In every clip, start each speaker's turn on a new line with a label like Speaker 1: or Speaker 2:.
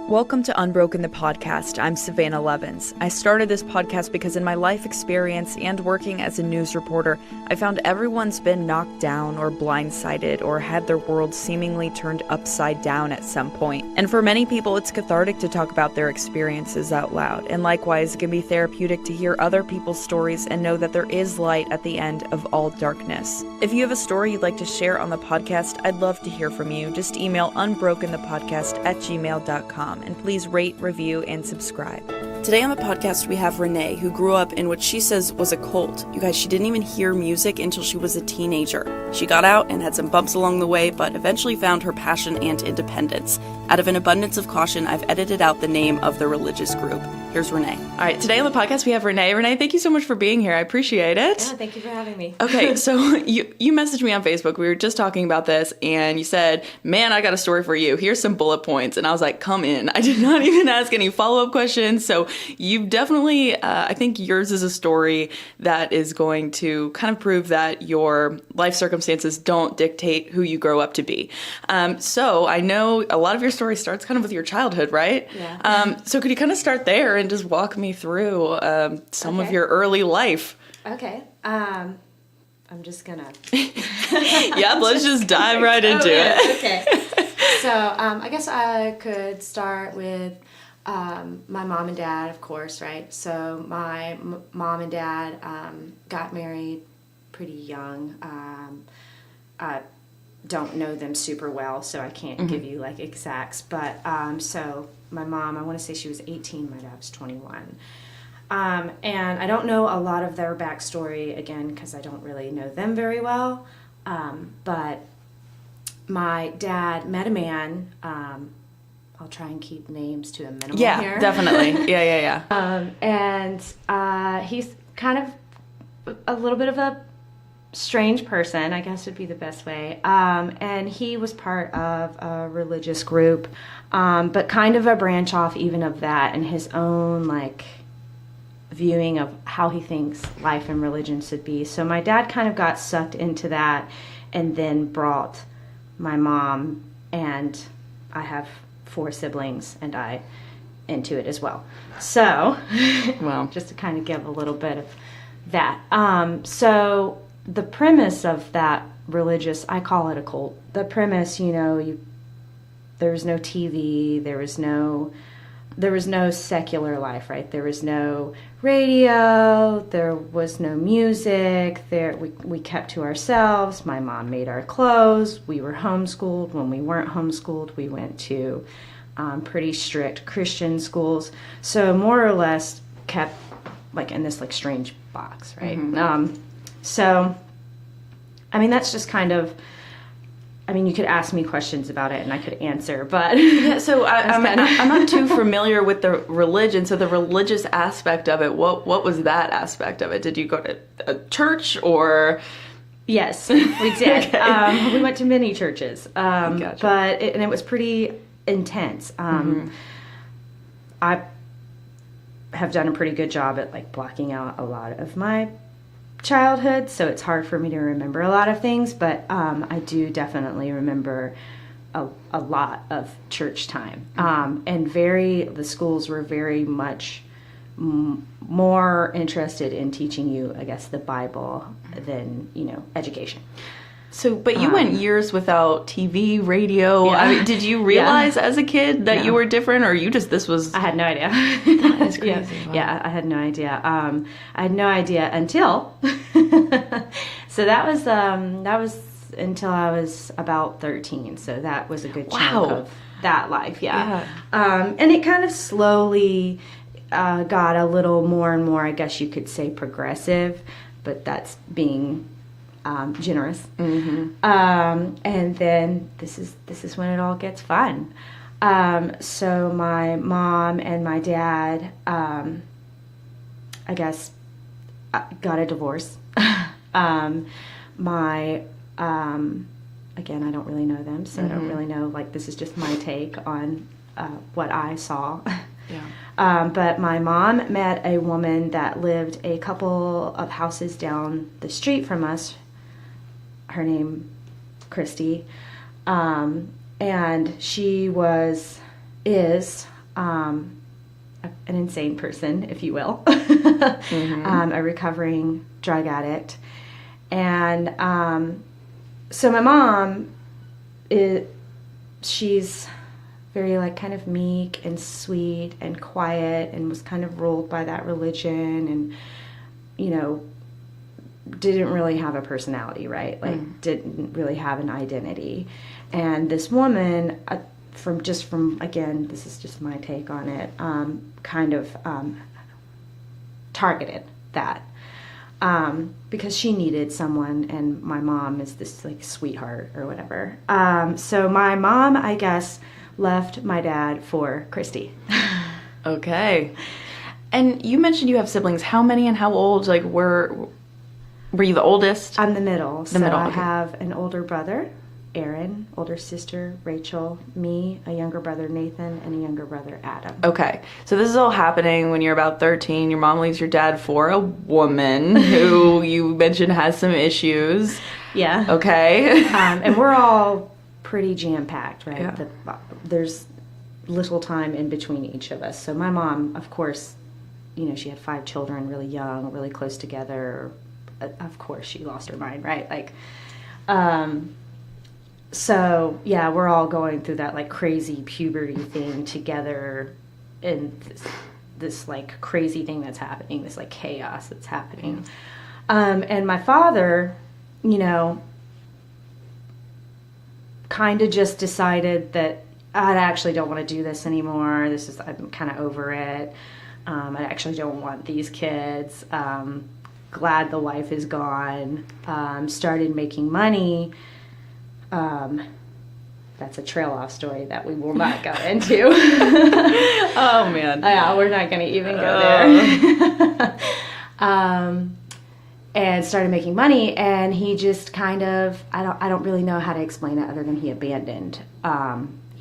Speaker 1: Welcome to Unbroken the podcast. I'm Savannah Levins. I started this podcast because in my life experience and working as a news reporter, I found everyone's been knocked down or blindsided or had their world seemingly turned upside down at some point. And for many people, it's cathartic to talk about their experiences out loud. And likewise, it can be therapeutic to hear other people's stories and know that there is light at the end of all darkness. If you have a story you'd like to share on the podcast, I'd love to hear from you. Just email unbrokenthepodcast@gmail.com. And please rate, review, and subscribe. Today on the podcast, we have Renea, who grew up in what she says was a cult. You guys, she didn't even hear music until she was a teenager. She got out and had some bumps along the way, but eventually found her passion and independence. Out of an abundance of caution, I've edited out the name of the religious group. Here's Renea. All right, today on the podcast, we have Renea. Renea, thank you so much for being here. I appreciate it.
Speaker 2: Yeah, thank you for having me.
Speaker 1: Okay, so you messaged me on Facebook. We were just talking about this, and you said, man, I got a story for you. Here's some bullet points. And I was like, come in. I did not even ask any follow-up questions. So you've definitely, I think yours is a story that is going to kind of prove that your life circumstances don't dictate who you grow up to be. So I know a lot of your story starts kind of with your childhood, right?
Speaker 2: Yeah.
Speaker 1: So could you kind of start there and just walk me through some of your early life?
Speaker 2: Okay. I'm just gonna.
Speaker 1: Yeah, let's just dive right into it.
Speaker 2: Okay. So I guess I could start with my mom and dad, of course, right? So my mom and dad got married pretty young. I don't know them super well, so I can't give you like exacts. But so my mom, I want to say she was 18. My dad was 21. And I don't know a lot of their backstory, again, because I don't really know them very well. But my dad met a man. I'll try and keep names to a minimum here.
Speaker 1: Yeah, definitely. Yeah.
Speaker 2: And he's kind of a little bit of a strange person, I guess would be the best way. And he was part of a religious group, but kind of a branch off even of that and his own, like, viewing of how he thinks life and religion should be. So my dad kind of got sucked into that and then brought my mom, and I have 4 siblings, and I into it as well. So, well, just to kind of give a little bit of that. So the premise of that religious, I call it a cult. The premise, there was no TV, there was no secular life, right? There was no radio, there was no music. We kept to ourselves. My mom made our clothes. We were homeschooled. When we weren't homeschooled, we went to pretty strict Christian schools. So more or less kept like in this like strange box, right? Mm-hmm. So, I mean, that's just kind of. I mean, you could ask me questions about it and I could answer, but...
Speaker 1: Yeah, so I'm not too familiar with the religion, so the religious aspect of it, what was that aspect of it? Did you go to a church or...
Speaker 2: Yes, we did. Okay. We went to many churches,
Speaker 1: Gotcha.
Speaker 2: but it was pretty intense. I have done a pretty good job at like blocking out a lot of my childhood, so it's hard for me to remember a lot of things, but I do definitely remember a lot of church time. And the schools were very much more interested in teaching you, I guess, the Bible than, education.
Speaker 1: So, but you went years without TV, radio. Yeah. I mean, did you realize as a kid that you were different, or this was...
Speaker 2: I had no idea.
Speaker 1: That is crazy.
Speaker 2: Wow. Yeah, I had no idea. I had no idea until... So that was until I was about 13. So that was a good chunk of that life, yeah. And it kind of slowly got a little more and more, I guess you could say, progressive, but that's being... generous. Mm-hmm. And then this is when it all gets fun. So my mom and my dad, I guess, got a divorce. Again, I don't really know them, so I don't really know, like, this is just my take on what I saw. Yeah. But my mom met a woman that lived a couple of houses down the street from us. Her name, Christy, and she is an insane person, if you will, a recovering drug addict. And so my mom, she's very like kind of meek and sweet and quiet, and was kind of ruled by that religion, and, you know, didn't really have a personality, right? Like didn't really have an identity. And this woman, from again, this is just my take on it, kind of targeted that because she needed someone, and my mom is this like sweetheart or whatever. So my mom, I guess, left my dad for Christy.
Speaker 1: Okay. And you mentioned you have siblings. How many and how old? Like, were you the oldest?
Speaker 2: I'm the middle.
Speaker 1: The middle.
Speaker 2: I
Speaker 1: Okay.
Speaker 2: have an older brother, Aaron, older sister, Rachel, me, a younger brother, Nathan, and a younger brother, Adam.
Speaker 1: Okay. So this is all happening when you're about 13. Your mom leaves your dad for a woman who you mentioned has some issues.
Speaker 2: Yeah.
Speaker 1: Okay.
Speaker 2: And we're all pretty jam-packed, right?
Speaker 1: Yeah.
Speaker 2: There's little time in between each of us. So my mom, of course, you know, she had 5 children, really young, really close together. Of course, she lost her mind, right? Like, so yeah, we're all going through that like crazy puberty thing together, and this like crazy thing that's happening, this like chaos that's happening. And my father, you know, kind of just decided that I actually don't want to do this anymore. I'm kind of over it. I actually don't want these kids. Glad the wife is gone. Started making money. That's a trail off story that we will not go into.
Speaker 1: Oh man.
Speaker 2: Yeah, we're not going to even go there. And started making money, and he just kind of, I don't really know how to explain it other than he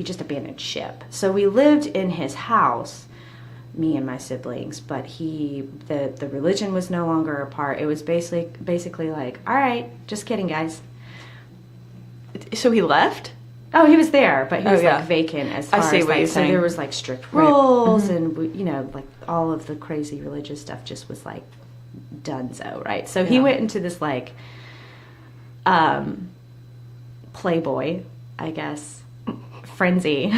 Speaker 2: just abandoned ship. So we lived in his house, me and my siblings, but the religion was no longer a part. It was basically like, all right, just kidding, guys.
Speaker 1: So he left?
Speaker 2: Oh, he was there, but he was
Speaker 1: yeah.
Speaker 2: like vacant as
Speaker 1: I
Speaker 2: far
Speaker 1: see
Speaker 2: as
Speaker 1: what
Speaker 2: like,
Speaker 1: you're
Speaker 2: so
Speaker 1: saying.
Speaker 2: there was like strict
Speaker 1: Right.
Speaker 2: rules, and you know, like all of the crazy religious stuff just was like donezo, right? So he
Speaker 1: Yeah.
Speaker 2: went into this like playboy, I guess, frenzy.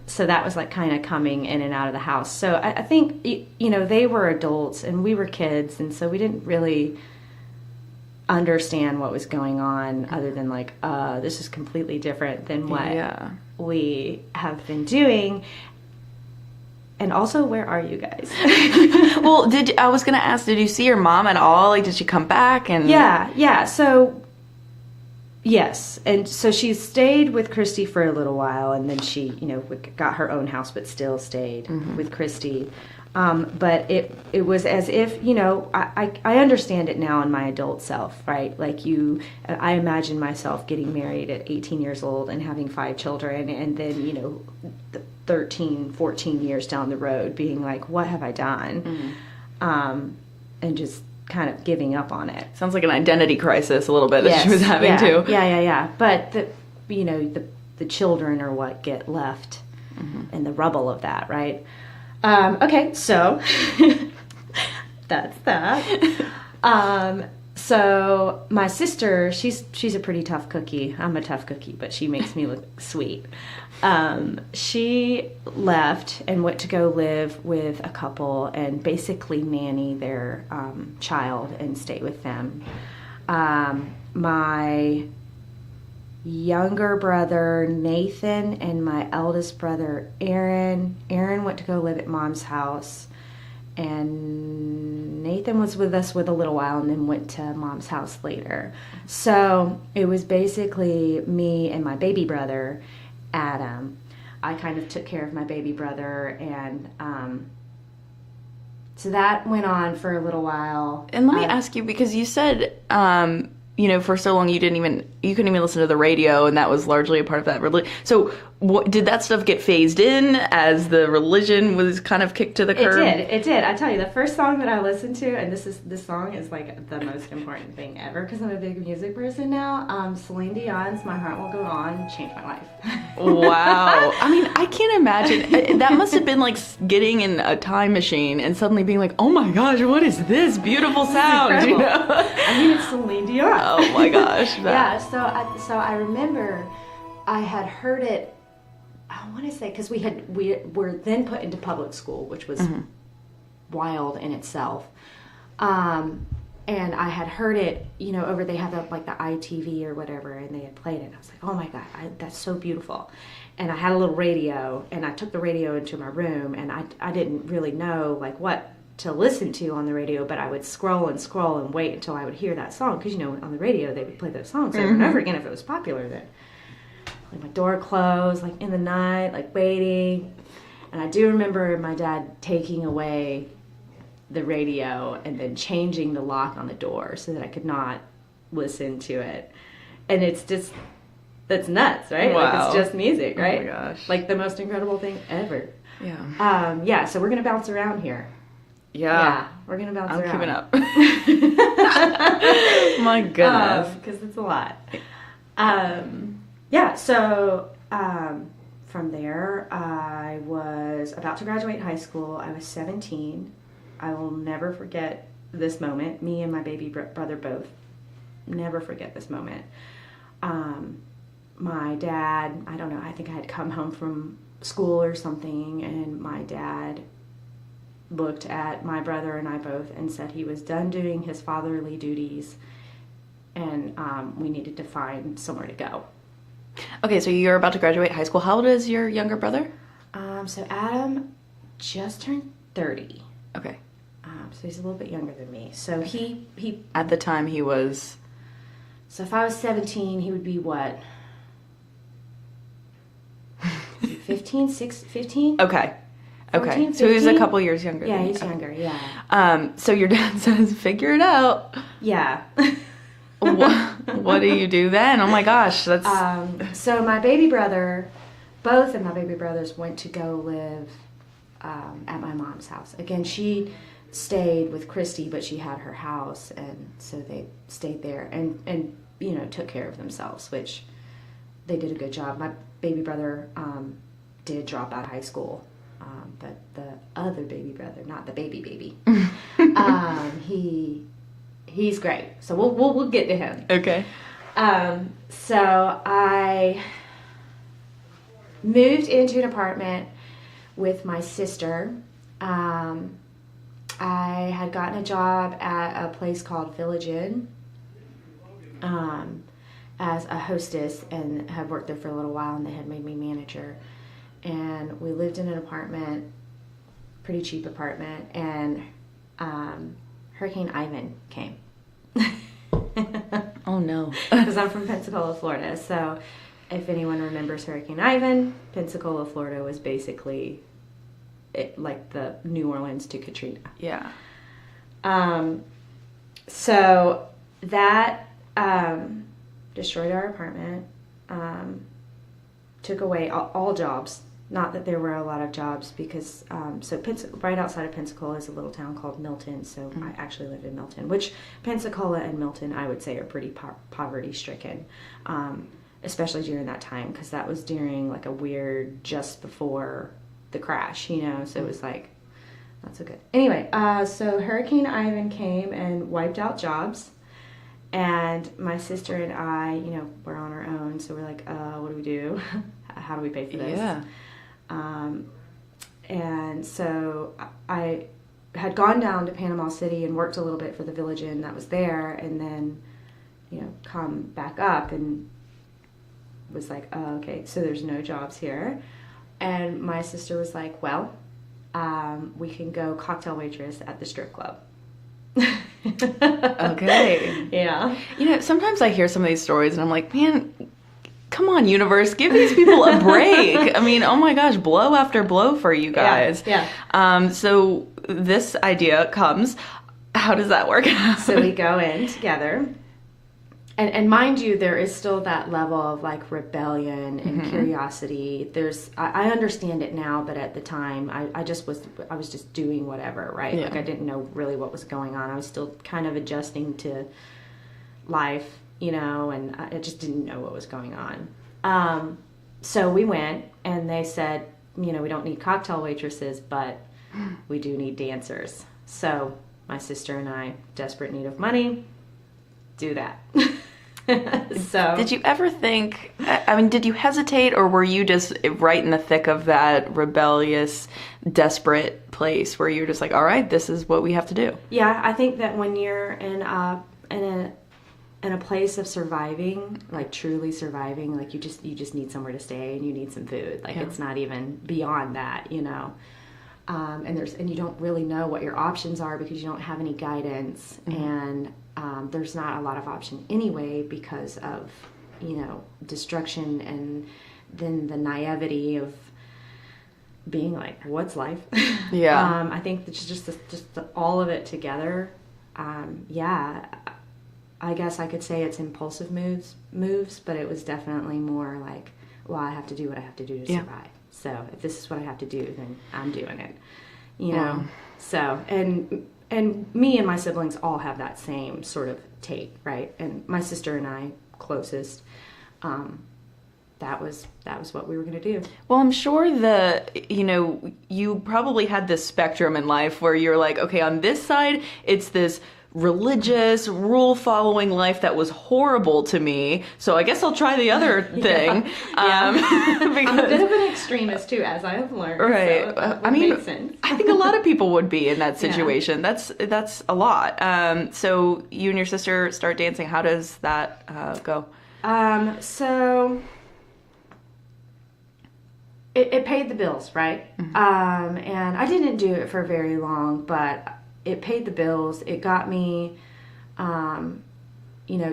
Speaker 2: So that was like kind of coming in and out of the house. So I think, you know, they were adults and we were kids, and so we didn't really understand what was going on other than like, this is completely different than what we have been doing. And also, where are you guys?
Speaker 1: Well, I was going to ask, did you see your mom at all? Like, did she come back? And
Speaker 2: Yeah. So, yes. And so she stayed with Christy for a little while, and then she, you know, got her own house, but still stayed with Christy. But it was as if, you know, I understand it now in my adult self, right? Like I imagine myself getting married at 18 years old and having 5 children, and then, you know, 13, 14 years down the road being like, what have I done? And just kind of giving up on it.
Speaker 1: Sounds like an identity crisis a little bit that she was having too.
Speaker 2: Yeah. But the children are what get left in the rubble of that, right? Okay, so that's that. So my sister, she's a pretty tough cookie. I'm a tough cookie, but she makes me look sweet. She left and went to go live with a couple and basically nanny their child and stay with them. My younger brother Nathan and my eldest brother Aaron went to go live at mom's house, and Nathan was with us with a little while and then went to mom's house later. So it was basically me and my baby brother Adam. I kind of took care of my baby brother, and so that went on for a little while.
Speaker 1: And let me ask you, because you said, you know, for so long you didn't even you couldn't even listen to the radio, and that was largely a part of that religion. So did that stuff get phased in as the religion was kind of kicked to the curb?
Speaker 2: It did. I tell you, the first song that I listened to, and this song is like the most important thing ever because I'm a big music person now. Celine Dion's "My Heart Will Go On" changed my life.
Speaker 1: Wow. I mean, I can't imagine. That must have been like getting in a time machine and suddenly being like, oh my gosh, what is this beautiful sound? You know?
Speaker 2: I mean, it's Celine Dion.
Speaker 1: Oh my gosh.
Speaker 2: Yeah, so I remember I had heard it, I want to say, because we were then put into public school, which was wild in itself. And I had heard it, you know, they had the ITV or whatever, and they had played it. And I was like, oh my God, that's so beautiful. And I had a little radio, and I took the radio into my room, and I didn't really know like what to listen to on the radio, but I would scroll and wait until I would hear that song, because, you know, on the radio they would play those songs over and over again if it was popular then. Like my door closed, like in the night, like waiting. And I do remember my dad taking away the radio and then changing the lock on the door so that I could not listen to it. And it's just, that's nuts, right?
Speaker 1: Wow.
Speaker 2: Like it's just music, right?
Speaker 1: Oh my gosh.
Speaker 2: Like the most incredible thing ever.
Speaker 1: Yeah.
Speaker 2: Yeah, so we're going to bounce around here.
Speaker 1: Yeah.
Speaker 2: We're going to bounce
Speaker 1: I'm
Speaker 2: around.
Speaker 1: keeping up. My goodness.
Speaker 2: Because it's a lot. Yeah, so from there, I was about to graduate high school. I was 17. I will never forget this moment. Me and my baby brother both never forget this moment. My dad, I don't know, I think I had come home from school or something, and my dad looked at my brother and I both and said he was done doing his fatherly duties, and we needed to find somewhere to go.
Speaker 1: Okay, so you're about to graduate high school. How old is your younger brother?
Speaker 2: So Adam just turned 30.
Speaker 1: Okay.
Speaker 2: So he's a little bit younger than me. So he
Speaker 1: At the time he was...
Speaker 2: So if I was 17, he would be what? 15? 15?
Speaker 1: Okay.
Speaker 2: 14,
Speaker 1: so he's a
Speaker 2: 15?
Speaker 1: couple years younger
Speaker 2: Yeah,
Speaker 1: than you.
Speaker 2: he's younger, yeah.
Speaker 1: So your dad says, figure it out.
Speaker 2: Yeah.
Speaker 1: What do you do then? Oh my gosh, that's...
Speaker 2: So my baby brother, both of my baby brothers went to go live at my mom's house. Again, she stayed with Christy, but she had her house, and so they stayed there and you know, took care of themselves, which they did a good job. My baby brother did drop out of high school, but the other baby brother, not the baby, he's great. So we'll get to him.
Speaker 1: Okay.
Speaker 2: So I moved into an apartment with my sister. I had gotten a job at a place called Village Inn as a hostess, and had worked there for a little while, and they had made me manager. And we lived in an apartment, pretty cheap apartment, and Hurricane Ivan came.
Speaker 1: Oh no.
Speaker 2: Because I'm from Pensacola, Florida. So if anyone remembers Hurricane Ivan, Pensacola, Florida was basically like the New Orleans to Katrina.
Speaker 1: Yeah.
Speaker 2: So that destroyed our apartment, took away all jobs. Not that there were a lot of jobs, because right outside of Pensacola is a little town called Milton. So I actually lived in Milton, which Pensacola and Milton, I would say, are pretty poverty-stricken, especially during that time, because that was during like a weird just before the crash, you know. So it was like, not so good. Anyway, so Hurricane Ivan came and wiped out jobs, and my sister and I, you know, were on our own. So we're like, what do we do? How do we pay for this?
Speaker 1: Yeah.
Speaker 2: And so I had gone down to Panama City and worked a little bit for the Village Inn that was there, and then, you know, come back up and was like, oh, okay, so there's no jobs here. And my sister was like, well, we can go cocktail waitress at the strip club.
Speaker 1: Okay.
Speaker 2: Yeah.
Speaker 1: You know, sometimes I hear some of these stories and I'm like, man, come on, universe, give these people a break. I mean, oh my gosh, blow after blow for you guys.
Speaker 2: Yeah.
Speaker 1: So this idea comes. How does that work out?
Speaker 2: So we go in together, And mind you, there is still that level of like rebellion and curiosity. I understand it now, but at the time I was just doing whatever, right?
Speaker 1: Yeah.
Speaker 2: Like I didn't know really what was going on. I was still kind of adjusting to life, and I just didn't know what was going on. So we went, and they said, we don't need cocktail waitresses, but we do need dancers. So my sister and I, desperate need of money, do that. So
Speaker 1: did you ever think, did you hesitate, or were you just right in the thick of that rebellious, desperate place where you're just like, all right, this is what we have to do?
Speaker 2: Yeah, I think that when you're in a place of surviving, like truly surviving, like you just need somewhere to stay and you need some food. Like it's not even beyond that, and you don't really know what your options are because you don't have any guidance, and there's not a lot of option anyway because of destruction, and then the naivety of being like, what's life?
Speaker 1: Yeah.
Speaker 2: I think it's just all of it together. I guess I could say it's impulsive moves, but it was definitely more like, well, I have to do what I have to do to survive. So if this is what I have to do, then I'm doing it.
Speaker 1: Wow.
Speaker 2: So and me and my siblings all have that same sort of take, right? And my sister and I, closest, that was what we were going to do.
Speaker 1: Well, I'm sure you probably had this spectrum in life where you're like, okay, on this side, it's this religious, rule-following life that was horrible to me, so I guess I'll try the other thing.
Speaker 2: Because I'm a bit of an extremist too, as I have learned.
Speaker 1: Right.
Speaker 2: So that makes sense.
Speaker 1: I think a lot of people would be in that situation. Yeah. That's a lot. So you and your sister start dancing. How does that go?
Speaker 2: So it paid the bills, right? Mm-hmm. And I didn't do it for very long, but it paid the bills. It got me,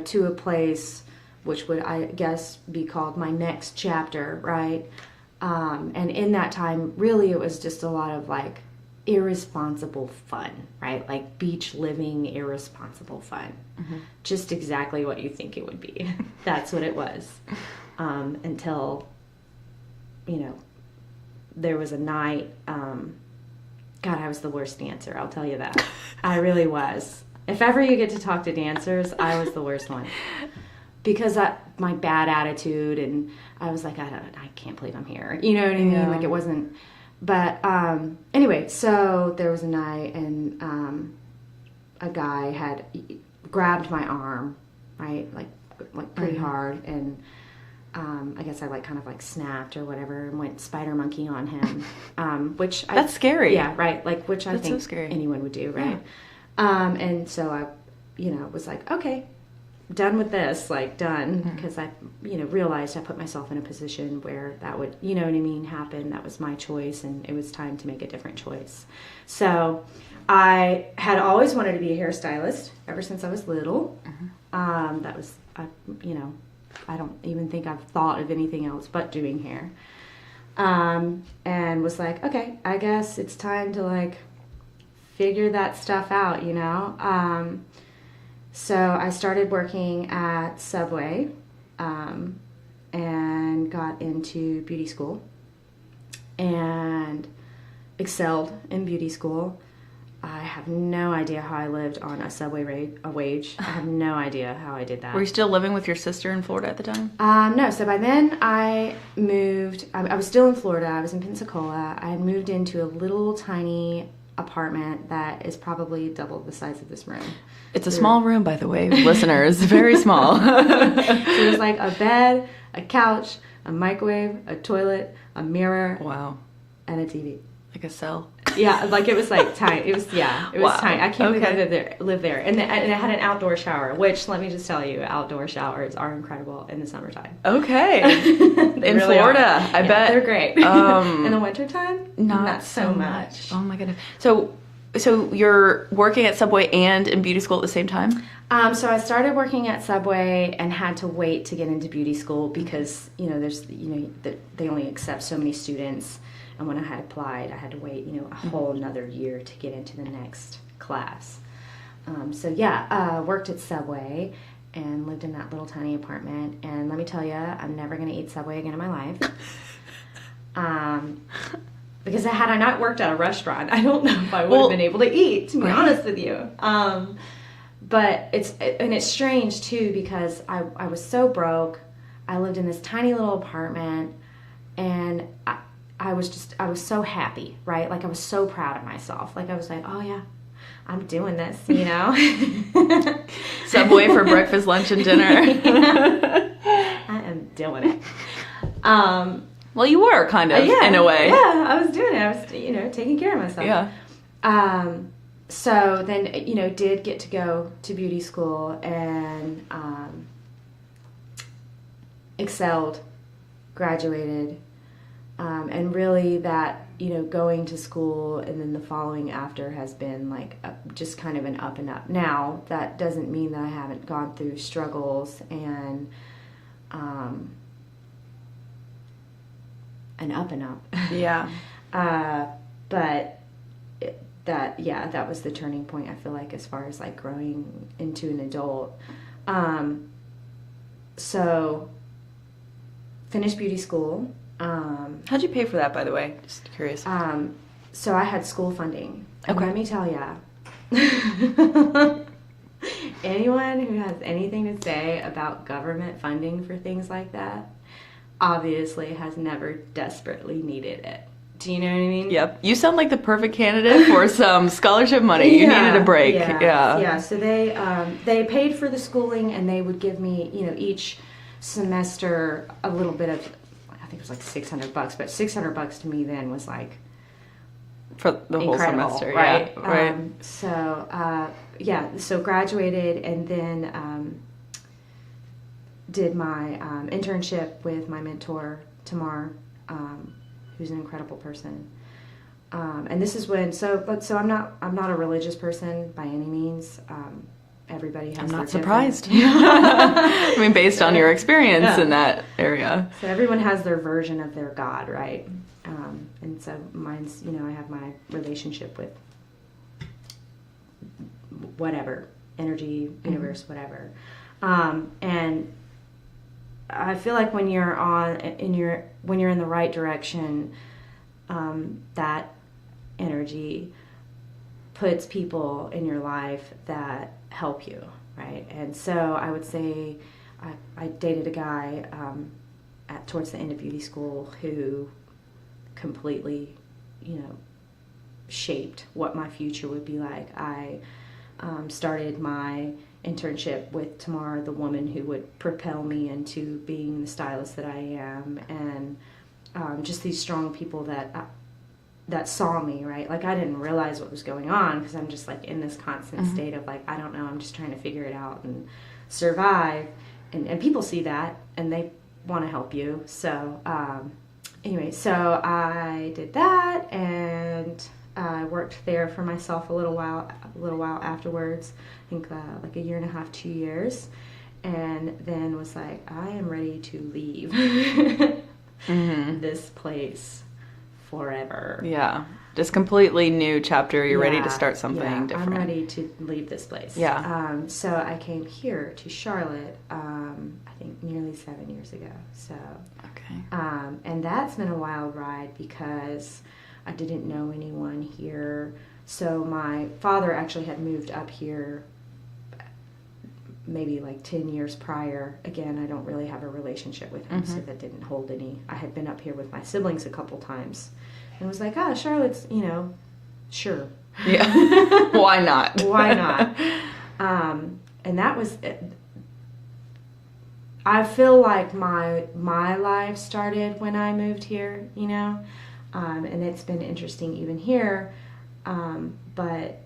Speaker 2: to a place which would, I guess, be called my next chapter, right? And in that time, really, it was just a lot of like irresponsible fun, right? Like beach living, irresponsible fun. Mm-hmm. Just exactly what you think it would be. That's what it was. Until, there was a night, God, I was the worst dancer, I'll tell you that. I really was. If ever you get to talk to dancers, I was the worst one. Because my bad attitude, and I was like, I can't believe I'm here. You know what I mean?
Speaker 1: Yeah.
Speaker 2: Like it wasn't. But anyway, so there was a night, and a guy had grabbed my arm, right? Like pretty hard, and I guess I kind of snapped or whatever and went spider monkey on him,
Speaker 1: that's scary.
Speaker 2: Yeah, right. Which I think
Speaker 1: so
Speaker 2: anyone would do, right? Yeah. And so I, was like, okay, done with this, done, because I, realized I put myself in a position where that would, happen. That was my choice, and it was time to make a different choice. So I had always wanted to be a hairstylist ever since I was little. Mm-hmm. That was, I don't even think I've thought of anything else but doing hair. And was like, okay, I guess it's time to figure that stuff out, So I started working at Subway, and got into beauty school and excelled in beauty school. I have no idea how I lived on a Subway wage. I have no idea how I did that.
Speaker 1: Were you still living with your sister in Florida at the time?
Speaker 2: No. So by then I moved. I was still in Florida. I was in Pensacola. I had moved into a little tiny apartment that is probably double the size of this room.
Speaker 1: It's a small room, by the way, listeners. Very small.
Speaker 2: There was a bed, a couch, a microwave, a toilet, a mirror.
Speaker 1: Wow.
Speaker 2: And a TV.
Speaker 1: Like a cell.
Speaker 2: Yeah, it was tiny. It was tiny. I can't believe I lived there. And it had an outdoor shower, which, let me just tell you, outdoor showers are incredible in the summertime.
Speaker 1: Okay. In really Florida, I bet.
Speaker 2: They're great. In the wintertime,
Speaker 1: not so much. Oh my goodness. So you're working at Subway and in beauty school at the same time?
Speaker 2: So I started working at Subway and had to wait to get into beauty school because, they only accept so many students. And when I had applied, I had to wait, a whole another year to get into the next class. Worked at Subway and lived in that little tiny apartment. And let me tell you, I'm never going to eat Subway again in my life. Because had I not worked at a restaurant, I don't know if I would have been able to eat, to be honest with you. But it's strange too, because I was so broke. I lived in this tiny little apartment, and I was so happy, right? Like, I was so proud of myself. Like, I was like, oh yeah, I'm doing this, you know?
Speaker 1: Subway for breakfast, lunch, and dinner.
Speaker 2: I am doing it.
Speaker 1: Well, you were kind of, in a way.
Speaker 2: Yeah, I was doing it. I was, taking care of myself.
Speaker 1: Yeah.
Speaker 2: So then, did get to go to beauty school and excelled, graduated, and really that, going to school and then the following after has been like just kind of an up and up. Now, that doesn't mean that I haven't gone through struggles and an up and up.
Speaker 1: Yeah.
Speaker 2: But that was the turning point, I feel like, as far as like growing into an adult. So finished beauty school.
Speaker 1: How'd you pay for that, by the way? Just curious.
Speaker 2: So I had school funding. And
Speaker 1: Okay.
Speaker 2: let me tell ya, anyone who has anything to say about government funding for things like that obviously has never desperately needed it. Do you know what I mean?
Speaker 1: Yep. You sound like the perfect candidate for some scholarship money. You needed a break. Yeah.
Speaker 2: So they paid for the schooling, and they would give me, each semester a little bit of, I think it was like $600, but $600 to me then was like
Speaker 1: For the whole
Speaker 2: incredible,
Speaker 1: semester.
Speaker 2: right?
Speaker 1: Yeah. Right.
Speaker 2: So graduated, and then did my internship with my mentor, Tamar, who's an incredible person. And this is when, so I'm not a religious person by any means. Everybody has.
Speaker 1: I'm
Speaker 2: their
Speaker 1: not surprised.
Speaker 2: different-
Speaker 1: I mean, based on your experience in that area.
Speaker 2: So everyone has their version of their God, right? And so mine's, I have my relationship with whatever, energy, universe, whatever. And I feel like when you're in the right direction, that energy puts people in your life that help you, right? And so I would say I dated a guy towards the end of beauty school who completely, shaped what my future would be like. I started my internship with Tamar, the woman who would propel me into being the stylist that I am, and just these strong people that saw me, right? Like, I didn't realize what was going on because I'm just like in this constant state of like, I don't know, I'm just trying to figure it out and survive, and people see that and they want to help you. So anyway, so I did that, and I worked there for myself a little while afterwards. I think like a year and a half, 2 years, and then was like, I am ready to leave this place forever.
Speaker 1: Yeah. Just completely new chapter. You're ready to start something different.
Speaker 2: I'm ready to leave this place.
Speaker 1: Yeah.
Speaker 2: So I came here to Charlotte, I think nearly 7 years ago. So.
Speaker 1: Okay.
Speaker 2: And that's been a wild ride because I didn't know anyone here. So my father actually had moved up here maybe like 10 years prior. Again, I don't really have a relationship with him, so that didn't hold any. I had been up here with my siblings a couple times and was like, Charlotte's, sure.
Speaker 1: Yeah. Why not?
Speaker 2: Why not? And that was, I feel like my life started when I moved here, and it's been interesting even here. But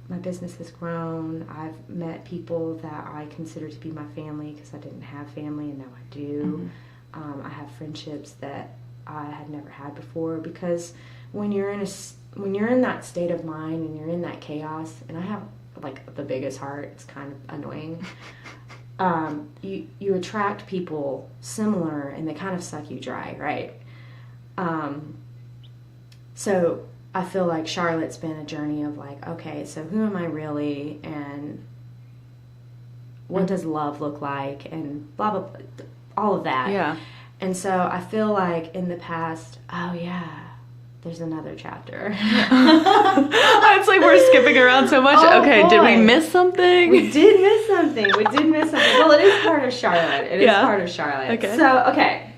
Speaker 2: my business has grown. I've met people that I consider to be my family because I didn't have family, and now I do. I have friendships that I had never had before, because when you're in that state of mind and you're in that chaos, and I have like the biggest heart, it's kind of annoying. You attract people similar, and they kind of suck you dry, right? So I feel like Charlotte's been a journey of like, okay, so who am I really? And what does love look like, and blah, blah, blah, all of that.
Speaker 1: Yeah.
Speaker 2: And so I feel like in the past, oh yeah, there's another chapter.
Speaker 1: It's like we're skipping around so much.
Speaker 2: Oh,
Speaker 1: okay,
Speaker 2: boy.
Speaker 1: did we miss something?
Speaker 2: We did miss something. Well, it is part of Charlotte. It is part of Charlotte.
Speaker 1: Okay.
Speaker 2: So, okay.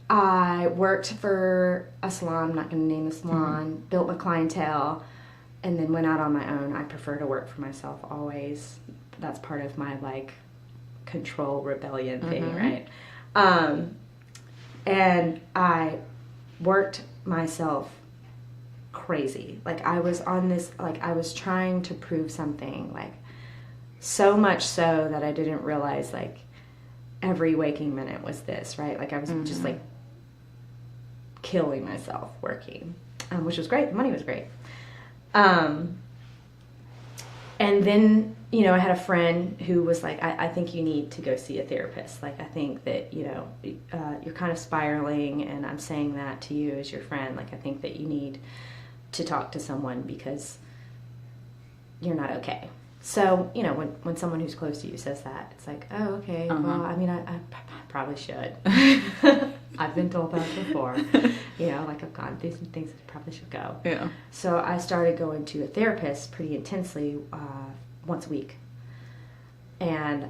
Speaker 2: I worked for a salon. I'm not going to name the salon. Built my clientele, and then went out on my own. I prefer to work for myself always. That's part of my, like, control rebellion thing, right? And I worked myself crazy. Like, I was on this, like, I was trying to prove something, like, so much so that I didn't realize, like, every waking minute was this, right? Like, I was just, like, killing myself working, which was great. The money was great. And then, you know, I had a friend who was like, I think you need to go see a therapist. Like, I think that, you know, you're kind of spiraling, and I'm saying that to you as your friend. Like, I think that you need to talk to someone because you're not okay. So, you know, when someone who's close to you says that, it's like, oh, okay, well, I mean, I probably should. I've been told that before. You know, like, I've gone through some things that probably should go.
Speaker 1: Yeah.
Speaker 2: So I started going to a therapist pretty intensely once a week. And,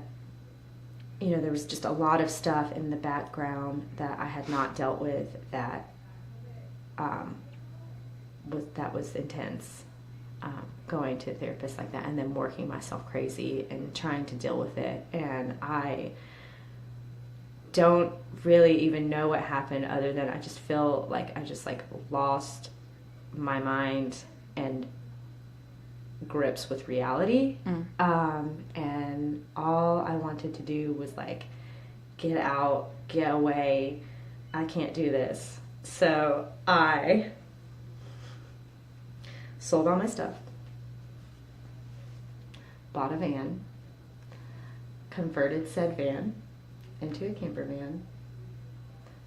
Speaker 2: you know, there was just a lot of stuff in the background that I had not dealt with that was intense. Going to a therapist like that, and then working myself crazy and trying to deal with it. And I don't really even know what happened, other than I just feel like I just, like, lost my mind and grips with reality. And all I wanted to do was, like, get out, get away. I can't do this. So I sold all my stuff, bought a van, converted said van into a camper van,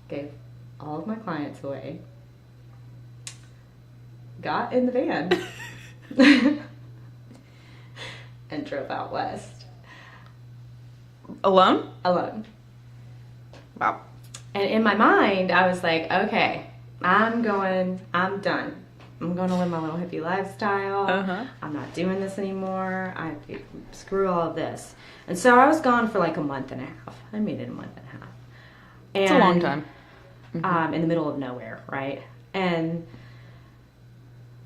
Speaker 2: gave all of my clients away, got in the van, and drove out west.
Speaker 1: Alone?
Speaker 2: Alone.
Speaker 1: Wow.
Speaker 2: And in my mind, I was like, okay, I'm done. I'm going to live my little hippie lifestyle. I'm not doing this anymore. Screw all of this. And so I was gone for like a month and a half. I made it a month and a half. And,
Speaker 1: it's a long time.
Speaker 2: In the middle of nowhere, right? And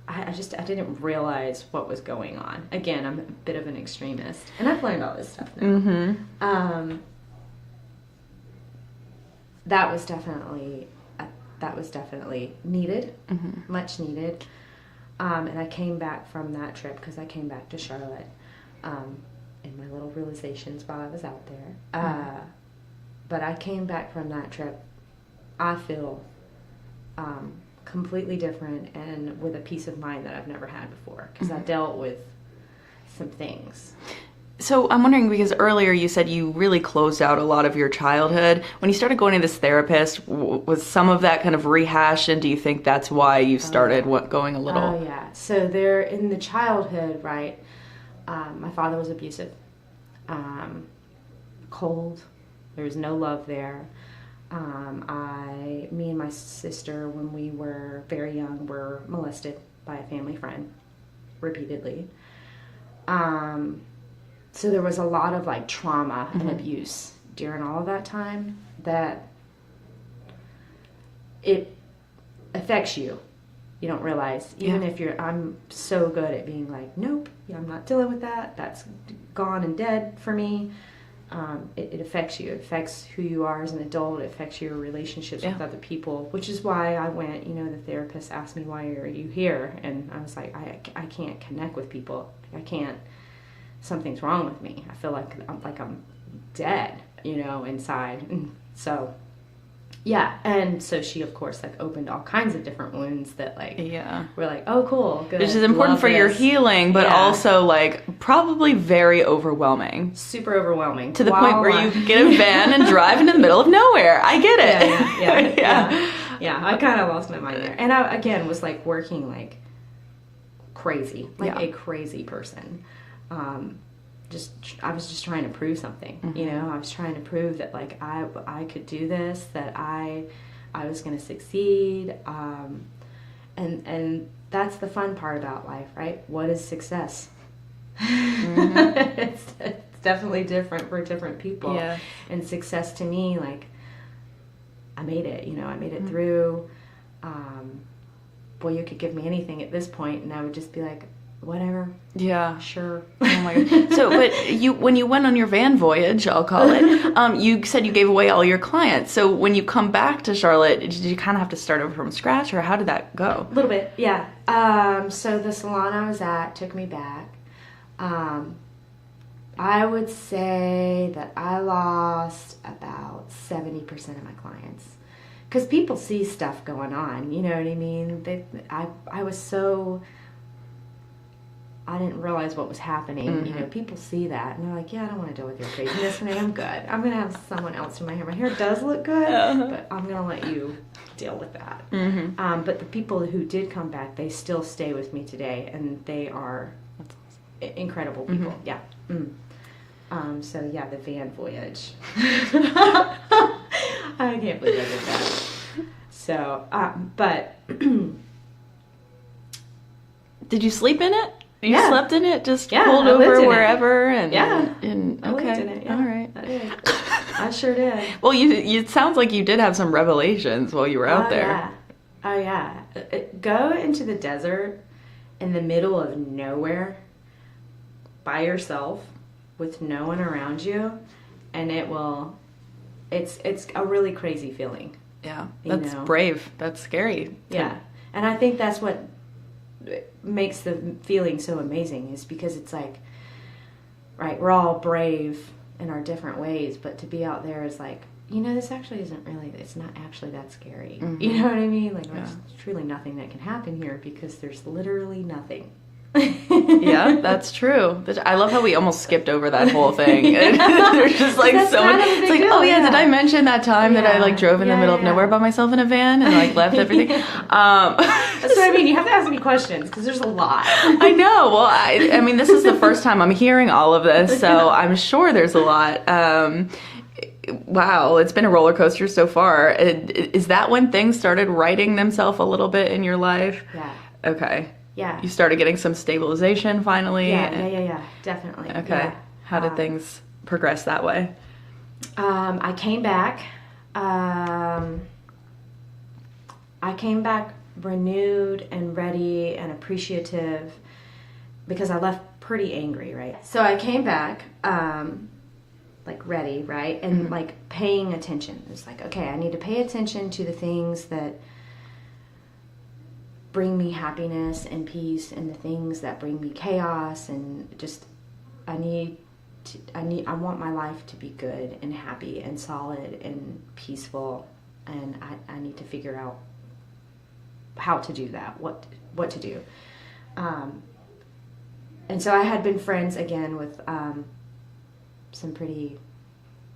Speaker 2: I didn't realize what was going on. Again, I'm a bit of an extremist. And I've learned all this stuff now. That was definitely needed, much needed. And I came back from that trip because I came back to Charlotte in my little realizations while I was out there. But I came back from that trip, I feel completely different and with a peace of mind that I've never had before, because I dealt with some things.
Speaker 1: So I'm wondering, because earlier you said you really closed out a lot of your childhood. When you started going to this therapist, was some of that kind of rehashed, and do you think that's why you started going a little?
Speaker 2: Oh, yeah. So there, in the childhood, right, my father was abusive, cold. There was no love there. Me and my sister, when we were very young, were molested by a family friend repeatedly. So there was a lot of, like, trauma and abuse during all of that time that it affects you. You don't realize. Even if I'm so good at being like, nope, I'm not dealing with that. That's gone and dead for me. It affects you. It affects who you are as an adult. It affects your relationships with other people, which is why I went, the therapist asked me, why are you here? And I was like, I can't connect with people. I can't. Something's wrong with me. I feel like I'm dead, inside. And so, yeah. And so she, of course, opened all kinds of different wounds that, we're like, oh, cool, good.
Speaker 1: Which is important for your healing, but also, probably very overwhelming.
Speaker 2: Super overwhelming.
Speaker 1: To the point where you get a van and drive into the middle of nowhere. I get it.
Speaker 2: Yeah. I kind of lost my mind there. And I, again, was, working, crazy. A crazy person. I was just trying to prove something, you know. I was trying to prove that like I could do this, that I was going to succeed, and that's the fun part about life, right? What is success? It's definitely different for different people.
Speaker 1: Yeah.
Speaker 2: And success to me, like, I made it, you know, I made it through. Boy, you could give me anything at this point, and I would just be like, whatever.
Speaker 1: Yeah.
Speaker 2: Sure.
Speaker 1: Oh my God. So, but when you went on your van voyage, I'll call it, you said you gave away all your clients. So when you come back to Charlotte, did you kind of have to start over from scratch, or how did that go?
Speaker 2: A little bit, yeah. So the salon I was at took me back. I would say that I lost about 70% of my clients. Because people see stuff going on, you know what I mean? I was so... I didn't realize what was happening. You know, people see that and they're like, yeah, I don't want to deal with your craziness today. I'm good. I'm going to have someone else do my hair. My hair does look good, but I'm going to let you deal with that. But the people who did come back, they still stay with me today, and they are incredible people. Yeah. So yeah, the van voyage. I can't believe I did that. So, but...
Speaker 1: Did you sleep in it? You
Speaker 2: Yeah.
Speaker 1: slept in it? Just
Speaker 2: Yeah,
Speaker 1: pulled
Speaker 2: I lived
Speaker 1: over
Speaker 2: in it.
Speaker 1: wherever? And,
Speaker 2: Yeah.
Speaker 1: And,
Speaker 2: I
Speaker 1: okay.
Speaker 2: lived in it, yeah.
Speaker 1: All right.
Speaker 2: I did. I sure did.
Speaker 1: Well, it sounds like you did have some revelations while you were out there.
Speaker 2: Yeah. Oh, yeah. Go into the desert in the middle of nowhere by yourself with no one around you, and it's a really crazy feeling.
Speaker 1: Yeah.
Speaker 2: You
Speaker 1: That's
Speaker 2: know?
Speaker 1: brave. That's scary.
Speaker 2: Yeah. And I think that's what makes the feeling so amazing, is because it's like, right, we're all brave in our different ways, but to be out there is like, you know, this actually isn't really, it's not actually that scary. You know what I mean? Like, there's truly nothing that can happen here because there's literally nothing.
Speaker 1: Yeah, that's true. I love how we almost skipped over that whole thing. There's just like
Speaker 2: That's
Speaker 1: so
Speaker 2: kind
Speaker 1: much.
Speaker 2: of a big
Speaker 1: It's like,
Speaker 2: deal,
Speaker 1: oh yeah,
Speaker 2: yeah.
Speaker 1: did I mention that time that I like drove in the
Speaker 2: Yeah,
Speaker 1: middle of
Speaker 2: yeah.
Speaker 1: nowhere by myself in a van and like left everything?
Speaker 2: That's what I mean. You have to ask me questions because there's a lot.
Speaker 1: I know. Well, I mean, this is the first time I'm hearing all of this, so I'm sure there's a lot. Wow, it's been a roller coaster so far. Is that when things started righting themselves a little bit in your life?
Speaker 2: Yeah.
Speaker 1: Okay.
Speaker 2: Yeah.
Speaker 1: You started getting some stabilization finally?
Speaker 2: Yeah, definitely.
Speaker 1: Okay.
Speaker 2: Yeah.
Speaker 1: How did things progress that way?
Speaker 2: I came back. Renewed and ready and appreciative because I left pretty angry, right? So I came back, like ready, right? And like paying attention. It's like, okay, I need to pay attention to the things that bring me happiness and peace, and the things that bring me chaos, and just I want my life to be good and happy and solid and peaceful, and I need to figure out how to do that, what to do. And so I had been friends again with some pretty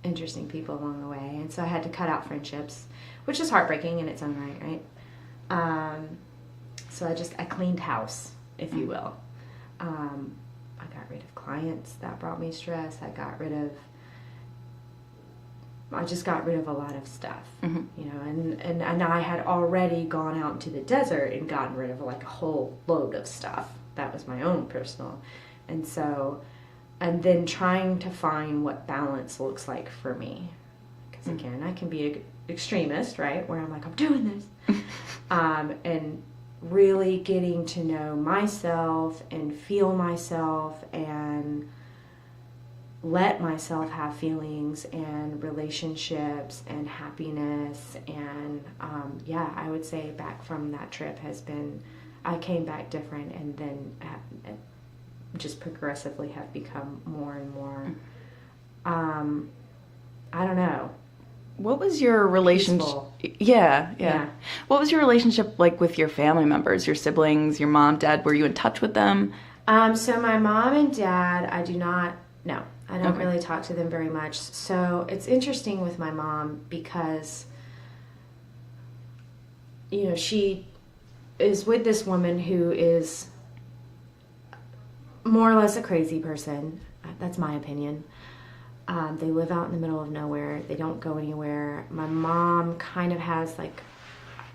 Speaker 2: interesting people along the way, and so I had to cut out friendships, which is heartbreaking in its own right? So I cleaned house, if you will. I got rid of clients that brought me stress. I just got rid of a lot of stuff, you know, and I had already gone out into the desert and gotten rid of like a whole load of stuff. That was my own personal. And so, and then trying to find what balance looks like for me. Because again, I can be an extremist, right? Where I'm like, I'm doing this. And really getting to know myself and feel myself and let myself have feelings and relationships and happiness. And I would say back from that trip has been, I came back different, and then just progressively have become more and more, I don't know.
Speaker 1: What was your relationship? Yeah. What was your relationship like with your family members, your siblings, your mom, dad? Were you in touch with them?
Speaker 2: So my mom and dad, I don't really talk to them very much. So it's interesting with my mom because, you know, she is with this woman who is more or less a crazy person. That's my opinion. They live out in the middle of nowhere. They don't go anywhere. My mom kind of has like,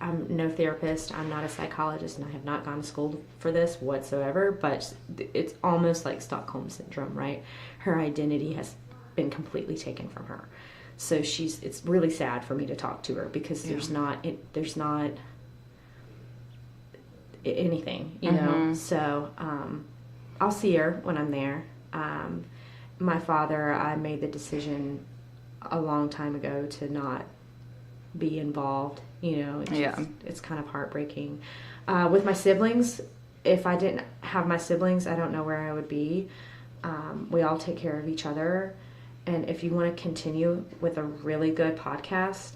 Speaker 2: I'm no therapist. I'm not a psychologist, and I have not gone to school for this whatsoever, but it's almost like Stockholm Syndrome, right? Her identity has been completely taken from her. So it's really sad for me to talk to her because there's not anything, you know? So, I'll see her when I'm there. My father, I made the decision a long time ago to not be involved, you know? It's kind of heartbreaking. With my siblings, if I didn't have my siblings, I don't know where I would be. We all take care of each other. And if you want to continue with a really good podcast,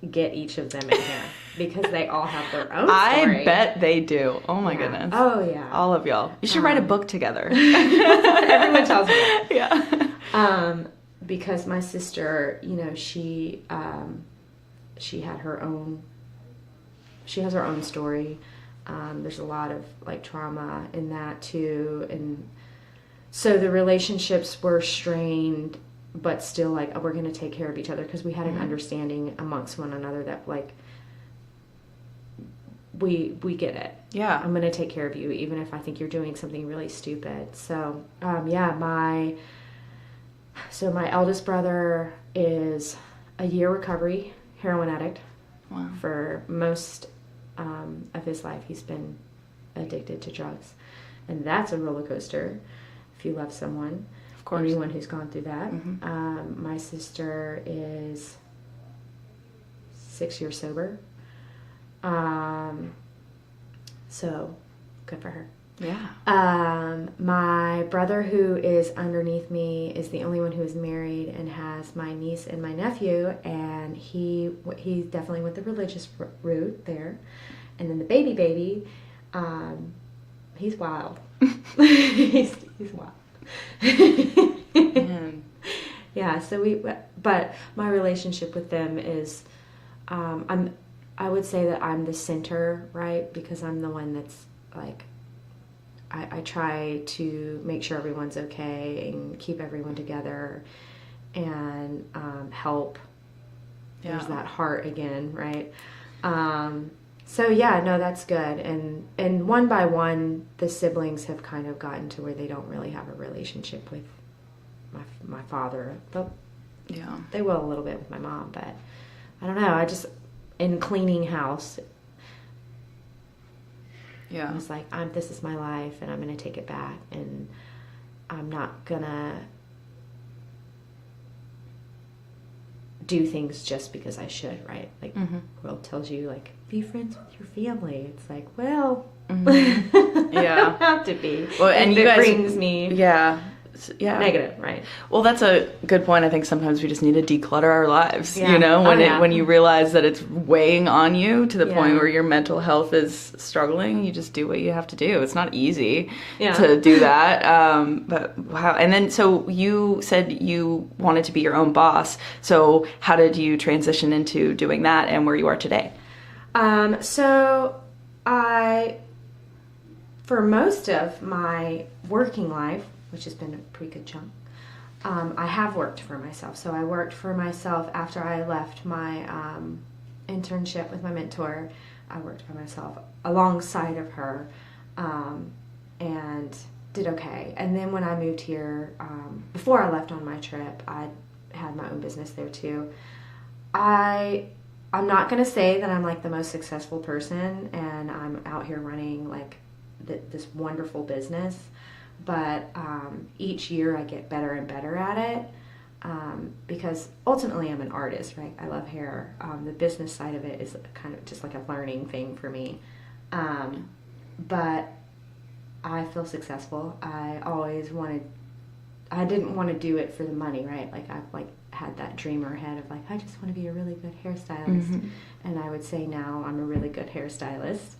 Speaker 2: get each of them in here because they all have their own story.
Speaker 1: I bet they do. Oh my goodness.
Speaker 2: Oh yeah.
Speaker 1: All of y'all. You should write a book together.
Speaker 2: Everyone tells me that.
Speaker 1: Yeah.
Speaker 2: Because my sister, you know, she had her own. She has her own story. There's a lot of like trauma in that too, and so the relationships were strained, but still like we're going to take care of each other because we had an understanding amongst one another that like we get it.
Speaker 1: Yeah.
Speaker 2: I'm going to take care of you even if I think you're doing something really stupid. So, my eldest brother is a year recovery heroin addict.
Speaker 1: Wow.
Speaker 2: For most of his life he's been addicted to drugs. And that's a roller coaster if you love someone.
Speaker 1: Of course.
Speaker 2: Anyone who's gone through that. My sister is 6 years sober. So good for her.
Speaker 1: Yeah.
Speaker 2: My brother who is underneath me is the only one who is married and has my niece and my nephew, and he definitely went the religious route there. And then the baby, he's wild. he's wild.
Speaker 1: Man.
Speaker 2: Yeah, but my relationship with them is, I would say that I'm the center, right? Because I'm the one that's like, I try to make sure everyone's okay and keep everyone together and help. Yeah. There's that heart again, right? So yeah, no, that's good. And one by one, the siblings have kind of gotten to where they don't really have a relationship with my father.
Speaker 1: Yeah.
Speaker 2: They will a little bit with my mom, but I don't know. In cleaning house,
Speaker 1: yeah,
Speaker 2: I was like, this is my life, and I'm going to take it back, and I'm not going to do things just because I should, right? Like, the world tells you, like, be friends with your family. It's like, well,
Speaker 1: yeah,
Speaker 2: I don't have to be.
Speaker 1: Well, and
Speaker 2: it brings me negative, right?
Speaker 1: Well, that's a good point. I think sometimes we just need to declutter our lives, you know, when you realize that it's weighing on you to the point where your mental health is struggling, you just do what you have to do. It's not easy to do that. But wow. And then, so you said you wanted to be your own boss. So how did you transition into doing that and where you are today?
Speaker 2: So for most of my working life, which has been a pretty good chunk, I have worked for myself. So I worked for myself after I left my internship with my mentor. I worked for myself alongside of her and did okay. And then when I moved here, before I left on my trip, I had my own business there too. I'm not going to say that I'm like the most successful person and I'm out here running like this wonderful business. But each year I get better and better at it because ultimately I'm an artist, right? I love hair. The business side of it is kind of just like a learning thing for me. But I feel successful. I didn't want to do it for the money, right? Like I've like had that dream or head of like, I just want to be a really good hairstylist. And I would say now I'm a really good hairstylist.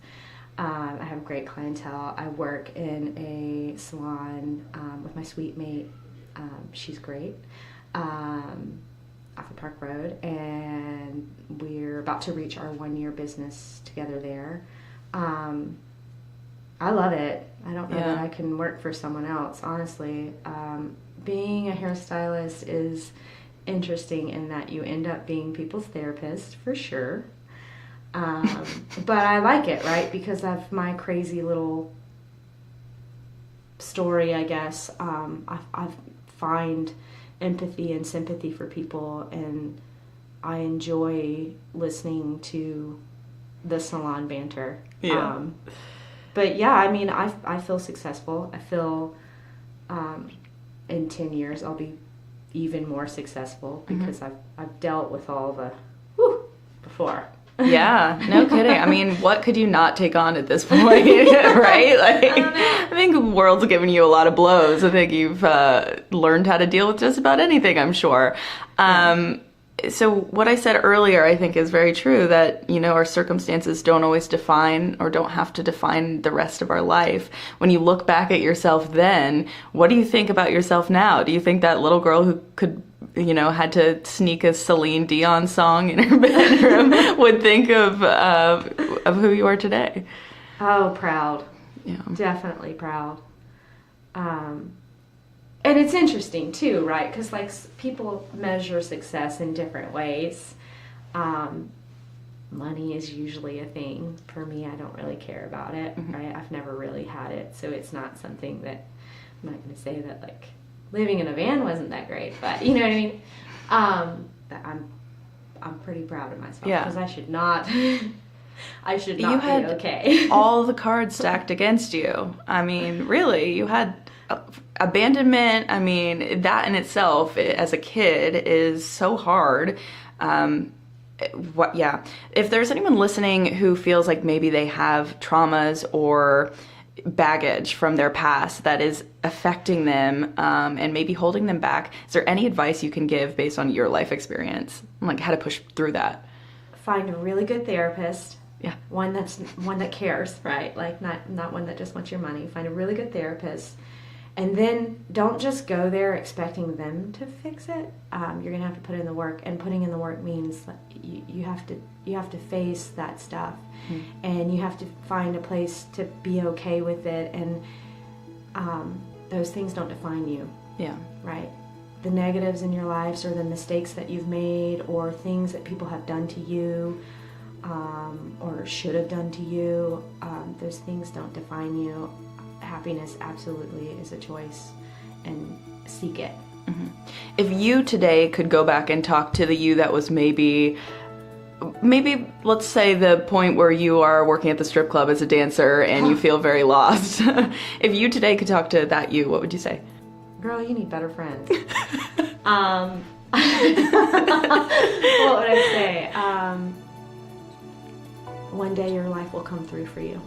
Speaker 2: I have great clientele. I work in a salon with my sweet mate. She's great. Off of Park Road. And we're about to reach our 1-year business together there. I love it. I don't know that I can work for someone else, honestly. being a hairstylist is interesting in that you end up being people's therapist for sure. But I like it, right? Because of my crazy little story, I guess. I find empathy and sympathy for people, and I enjoy listening to the salon banter.
Speaker 1: Yeah.
Speaker 2: But yeah, I mean, I feel successful. I feel in 10 years I'll be even more successful because I've dealt with all the before.
Speaker 1: Yeah, no kidding. I mean, what could you not take on at this point, right? Like, I think the world's given you a lot of blows. I think you've learned how to deal with just about anything, I'm sure. So what I said earlier, I think, is very true, that, you know, our circumstances don't always define or don't have to define the rest of our life. When you look back at yourself then, what do you think about yourself now? Do you think that little girl who could, you know, had to sneak a Celine Dion song in her bedroom would think of who you are today?
Speaker 2: Oh, proud.
Speaker 1: Yeah.
Speaker 2: Definitely proud. And it's interesting too, right? Because like people measure success in different ways. Money is usually a thing. For me, I don't really care about it, right? I've never really had it, so it's not something that I'm not going to say that like living in a van wasn't that great, but you know what I mean. That I'm pretty proud of myself because I should not. I should not be okay.
Speaker 1: All the cards stacked against you. I mean, really, you had abandonment. I mean, that in itself, as a kid, is so hard. If there's anyone listening who feels like maybe they have traumas or baggage from their past that is affecting them and maybe holding them back, is there any advice you can give based on your life experience, like how to push through that?
Speaker 2: Find a really good therapist.
Speaker 1: Yeah.
Speaker 2: One that cares, right? Like not one that just wants your money. Find a really good therapist. And then don't just go there expecting them to fix it. You're gonna have to put in the work, and putting in the work means you have to face that stuff, and you have to find a place to be okay with it. And those things don't define you.
Speaker 1: Yeah.
Speaker 2: Right. The negatives in your lives, or the mistakes that you've made, or things that people have done to you, or should have done to you. Those things don't define you. Happiness absolutely is a choice, and seek it. If
Speaker 1: you today could go back and talk to the you that was maybe let's say the point where you are working at the strip club as a dancer and you feel very lost, if you today could talk to that you, what would you say?
Speaker 2: Girl, you need better friends. What would I say? One day your life will come through for you.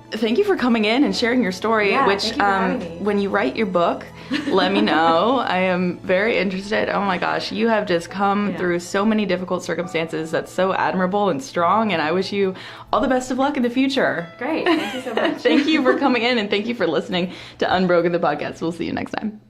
Speaker 1: Thank you for coming in and sharing your story, which when you write your book, let me know. I am very interested. Oh my gosh, you have just come through so many difficult circumstances. That's so admirable and strong, and I wish you all the best of luck in the future.
Speaker 2: Great. Thank you so much.
Speaker 1: Thank you for coming in, and thank you for listening to Unbroken, the podcast. We'll see you next time.